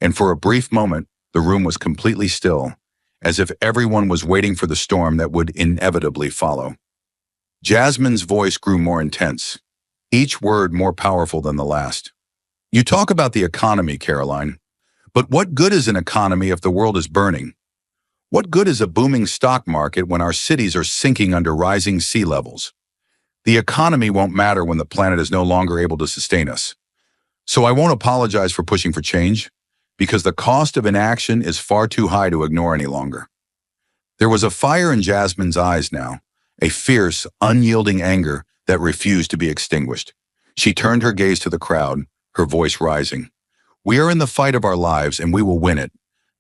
and for a brief moment, the room was completely still, as if everyone was waiting for the storm that would inevitably follow. Jasmine's voice grew more intense, each word more powerful than the last. You talk about the economy, Karoline, but what good is an economy if the world is burning? What good is a booming stock market when our cities are sinking under rising sea levels? The economy won't matter when the planet is no longer able to sustain us. So I won't apologize for pushing for change, because the cost of inaction is far too high to ignore any longer. There was a fire in Jasmine's eyes now, a fierce, unyielding anger that refused to be extinguished. She turned her gaze to the crowd, her voice rising. We are in the fight of our lives and we will win it,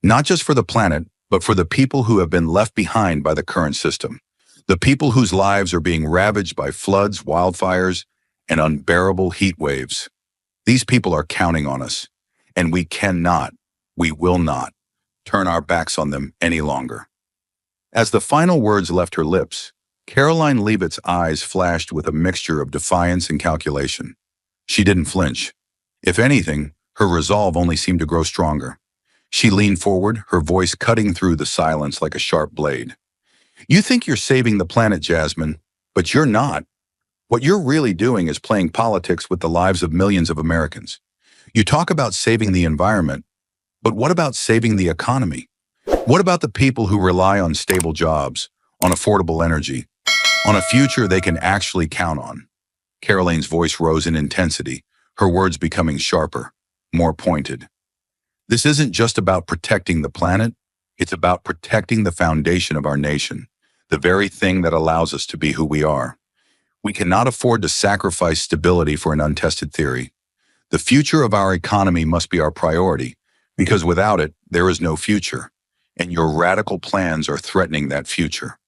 not just for the planet, but for the people who have been left behind by the current system. The people whose lives are being ravaged by floods, wildfires, and unbearable heat waves. These people are counting on us, and we will not, turn our backs on them any longer. As the final words left her lips, Karoline Leavitt's eyes flashed with a mixture of defiance and calculation. She didn't flinch. If anything, her resolve only seemed to grow stronger. She leaned forward, her voice cutting through the silence like a sharp blade. You think you're saving the planet, Jasmine, but you're not. What you're really doing is playing politics with the lives of millions of Americans. You talk about saving the environment, but what about saving the economy? What about the people who rely on stable jobs, on affordable energy, on a future they can actually count on? Karoline's voice rose in intensity, her words becoming sharper, more pointed. This isn't just about protecting the planet, it's about protecting the foundation of our nation, the very thing that allows us to be who we are. We cannot afford to sacrifice stability for an untested theory. The future of our economy must be our priority, because without it, there is no future, and your radical plans are threatening that future.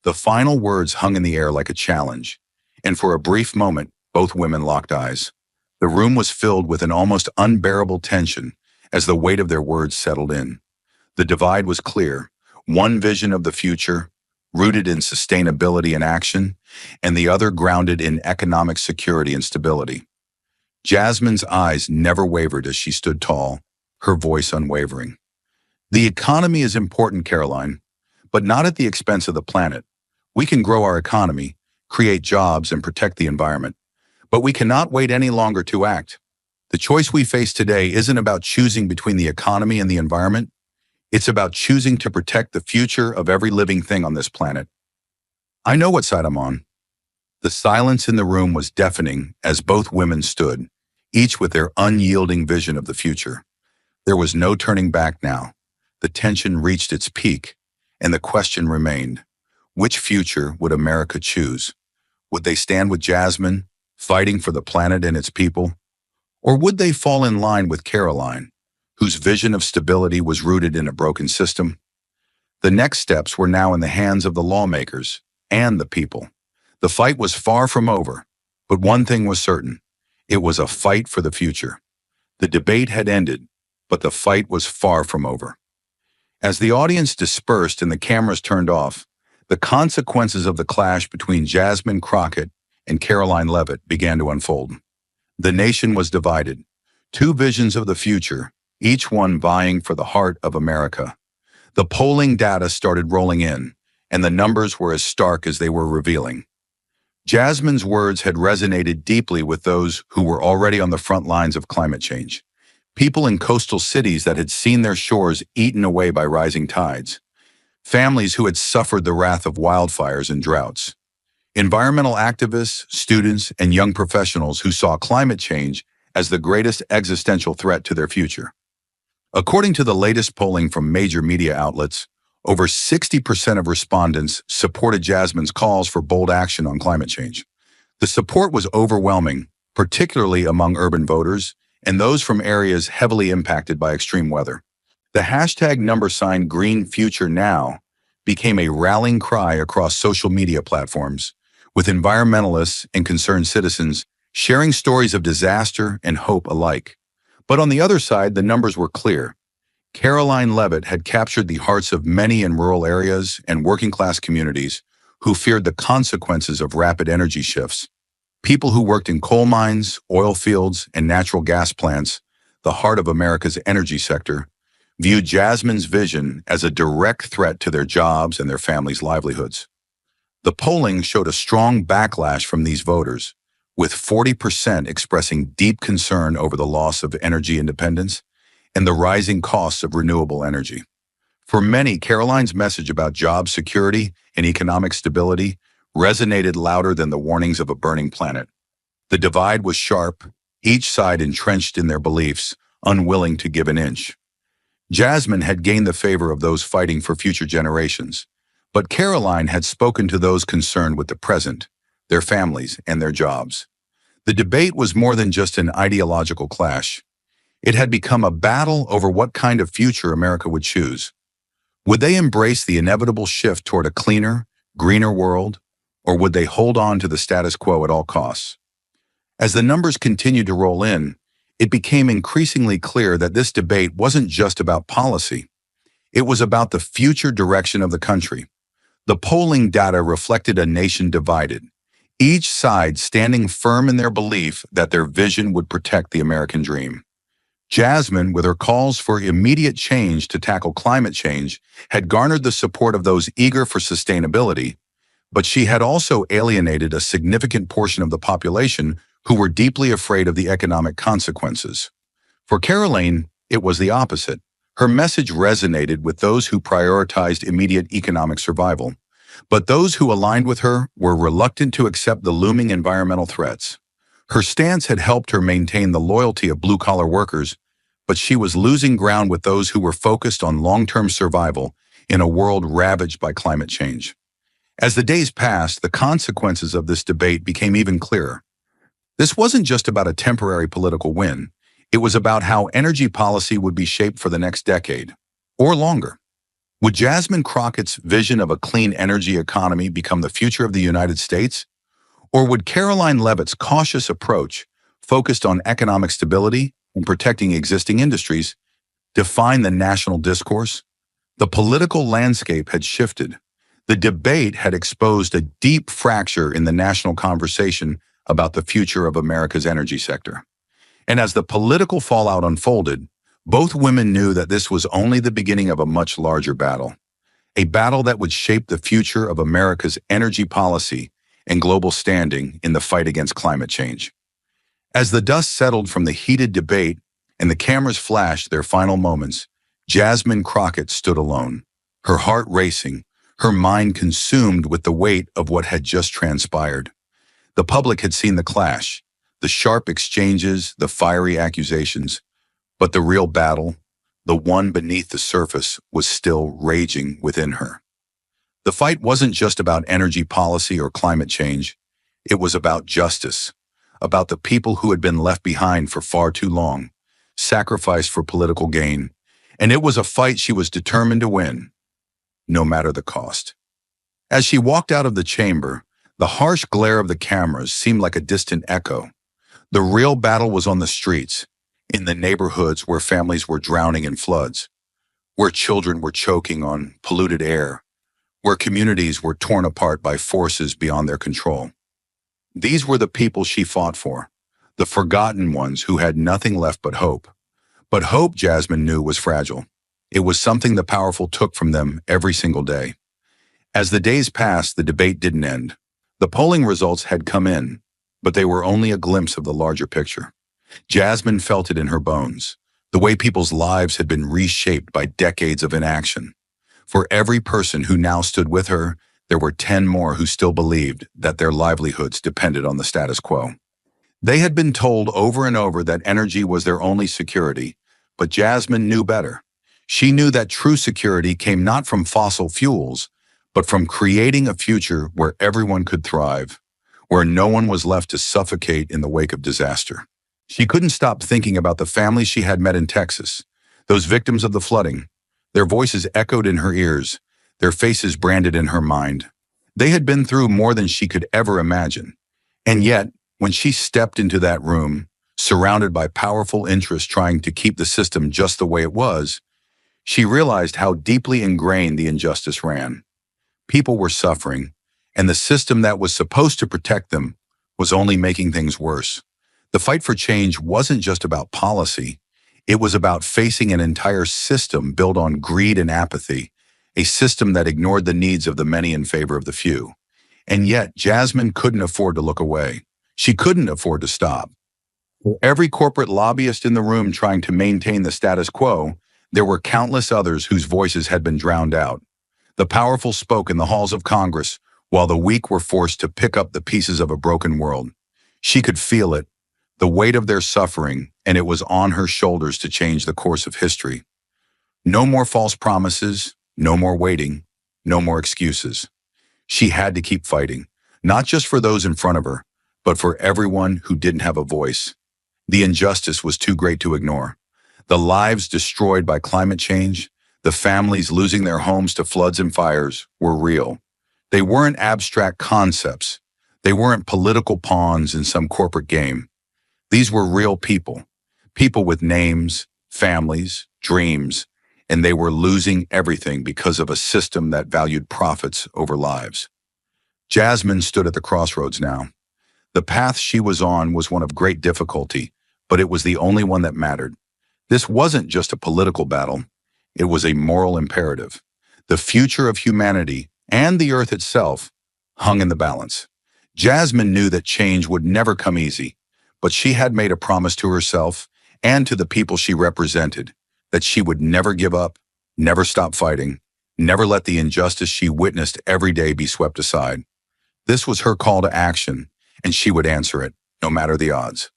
The final words hung in the air like a challenge, and for a brief moment, both women locked eyes. The room was filled with an almost unbearable tension as the weight of their words settled in. The divide was clear, one vision of the future, rooted in sustainability and action, and the other grounded in economic security and stability. Jasmine's eyes never wavered as she stood tall, her voice unwavering. The economy is important, Karoline, but not at the expense of the planet. We can grow our economy, create jobs, and protect the environment, but we cannot wait any longer to act. The choice we face today isn't about choosing between the economy and the environment. It's about choosing to protect the future of every living thing on this planet. I know what side I'm on. The silence in the room was deafening as both women stood, each with their unyielding vision of the future. There was no turning back now. The tension reached its peak, and the question remained, which future would America choose? Would they stand with Jasmine, fighting for the planet and its people? Or would they fall in line with Karoline, whose vision of stability was rooted in a broken system? The next steps were now in the hands of the lawmakers and the people. The fight was far from over, but one thing was certain. It was a fight for the future. The debate had ended, but the fight was far from over. As the audience dispersed and the cameras turned off, the consequences of the clash between Jasmine Crockett and Karoline Leavitt began to unfold. The nation was divided. Two visions of the future, each one vying for the heart of America. The polling data started rolling in, and the numbers were as stark as they were revealing. Jasmine's words had resonated deeply with those who were already on the front lines of climate change. People in coastal cities that had seen their shores eaten away by rising tides. Families who had suffered the wrath of wildfires and droughts. Environmental activists, students, and young professionals who saw climate change as the greatest existential threat to their future. According to the latest polling from major media outlets, over 60% of respondents supported Jasmine's calls for bold action on climate change. The support was overwhelming, particularly among urban voters and those from areas heavily impacted by extreme weather. The hashtag #GreenFutureNow became a rallying cry across social media platforms, with environmentalists and concerned citizens sharing stories of disaster and hope alike. But on the other side, the numbers were clear. Karoline Leavitt had captured the hearts of many in rural areas and working-class communities who feared the consequences of rapid energy shifts. People who worked in coal mines, oil fields, and natural gas plants, the heart of America's energy sector, viewed Jasmine's vision as a direct threat to their jobs and their families' livelihoods. The polling showed a strong backlash from these voters, with 40% expressing deep concern over the loss of energy independence and the rising costs of renewable energy. For many, Karoline's message about job security and economic stability resonated louder than the warnings of a burning planet. The divide was sharp, each side entrenched in their beliefs, unwilling to give an inch. Jasmine had gained the favor of those fighting for future generations, but Karoline had spoken to those concerned with the present, their families, and their jobs. The debate was more than just an ideological clash. It had become a battle over what kind of future America would choose. Would they embrace the inevitable shift toward a cleaner, greener world, or would they hold on to the status quo at all costs? As the numbers continued to roll in, it became increasingly clear that this debate wasn't just about policy. It was about the future direction of the country. The polling data reflected a nation divided, each side standing firm in their belief that their vision would protect the American dream. Jasmine, with her calls for immediate change to tackle climate change, had garnered the support of those eager for sustainability, but she had also alienated a significant portion of the population who were deeply afraid of the economic consequences. For Karoline, it was the opposite. Her message resonated with those who prioritized immediate economic survival, but those who aligned with her were reluctant to accept the looming environmental threats. Her stance had helped her maintain the loyalty of blue-collar workers, but she was losing ground with those who were focused on long-term survival in a world ravaged by climate change. As the days passed, the consequences of this debate became even clearer. This wasn't just about a temporary political win. It was about how energy policy would be shaped for the next decade, or longer. Would Jasmine Crockett's vision of a clean energy economy become the future of the United States? Or would Karoline Leavitt's cautious approach, focused on economic stability and protecting existing industries, define the national discourse? The political landscape had shifted. The debate had exposed a deep fracture in the national conversation about the future of America's energy sector. And as the political fallout unfolded, both women knew that this was only the beginning of a much larger battle, a battle that would shape the future of America's energy policy and global standing in the fight against climate change. As the dust settled from the heated debate and the cameras flashed their final moments, Jasmine Crockett stood alone, her heart racing, her mind consumed with the weight of what had just transpired. The public had seen the clash, the sharp exchanges, the fiery accusations, but the real battle, the one beneath the surface, was still raging within her. The fight wasn't just about energy policy or climate change. It was about justice, about the people who had been left behind for far too long, sacrificed for political gain, and it was a fight she was determined to win, no matter the cost. As she walked out of the chamber, the harsh glare of the cameras seemed like a distant echo. The real battle was on the streets, in the neighborhoods where families were drowning in floods, where children were choking on polluted air, where communities were torn apart by forces beyond their control. These were the people she fought for, the forgotten ones who had nothing left but hope. But hope, Jasmine knew, was fragile. It was something the powerful took from them every single day. As the days passed, the debate didn't end. The polling results had come in, but they were only a glimpse of the larger picture. Jasmine felt it in her bones, the way people's lives had been reshaped by decades of inaction. For every person who now stood with her, there were 10 more who still believed that their livelihoods depended on the status quo. They had been told over and over that energy was their only security, but Jasmine knew better. She knew that true security came not from fossil fuels, but from creating a future where everyone could thrive, where no one was left to suffocate in the wake of disaster. She couldn't stop thinking about the families she had met in Texas, those victims of the flooding. Their voices echoed in her ears, their faces branded in her mind. They had been through more than she could ever imagine. And yet, when she stepped into that room, surrounded by powerful interests trying to keep the system just the way it was, she realized how deeply ingrained the injustice ran. People were suffering, and the system that was supposed to protect them was only making things worse. The fight for change wasn't just about policy. It was about facing an entire system built on greed and apathy, a system that ignored the needs of the many in favor of the few. And yet, Jasmine couldn't afford to look away. She couldn't afford to stop. For every corporate lobbyist in the room trying to maintain the status quo, there were countless others whose voices had been drowned out. The powerful spoke in the halls of Congress, while the weak were forced to pick up the pieces of a broken world. She could feel it, the weight of their suffering, and it was on her shoulders to change the course of history. No more false promises, no more waiting, no more excuses. She had to keep fighting, not just for those in front of her, but for everyone who didn't have a voice. The injustice was too great to ignore. The lives destroyed by climate change, the families losing their homes to floods and fires, were real. They weren't abstract concepts. They weren't political pawns in some corporate game. These were real people, people with names, families, dreams, and they were losing everything because of a system that valued profits over lives. Jasmine stood at the crossroads now. The path she was on was one of great difficulty, but it was the only one that mattered. This wasn't just a political battle. It was a moral imperative. The future of humanity and the earth itself hung in the balance. Jasmine knew that change would never come easy, but she had made a promise to herself and to the people she represented that she would never give up, never stop fighting, never let the injustice she witnessed every day be swept aside. This was her call to action, and she would answer it, no matter the odds.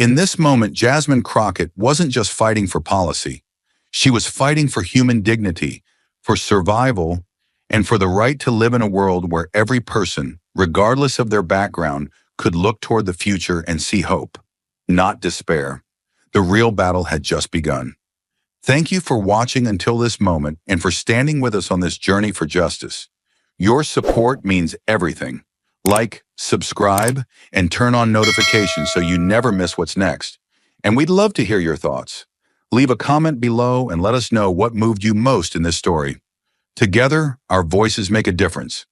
In this moment, Jasmine Crockett wasn't just fighting for policy. She was fighting for human dignity, for survival, and for the right to live in a world where every person, regardless of their background, could look toward the future and see hope, not despair. The real battle had just begun. Thank you for watching until this moment and for standing with us on this journey for justice. Your support means everything. Like, subscribe, and turn on notifications so you never miss what's next. And we'd love to hear your thoughts. Leave a comment below and let us know what moved you most in this story. Together, our voices make a difference.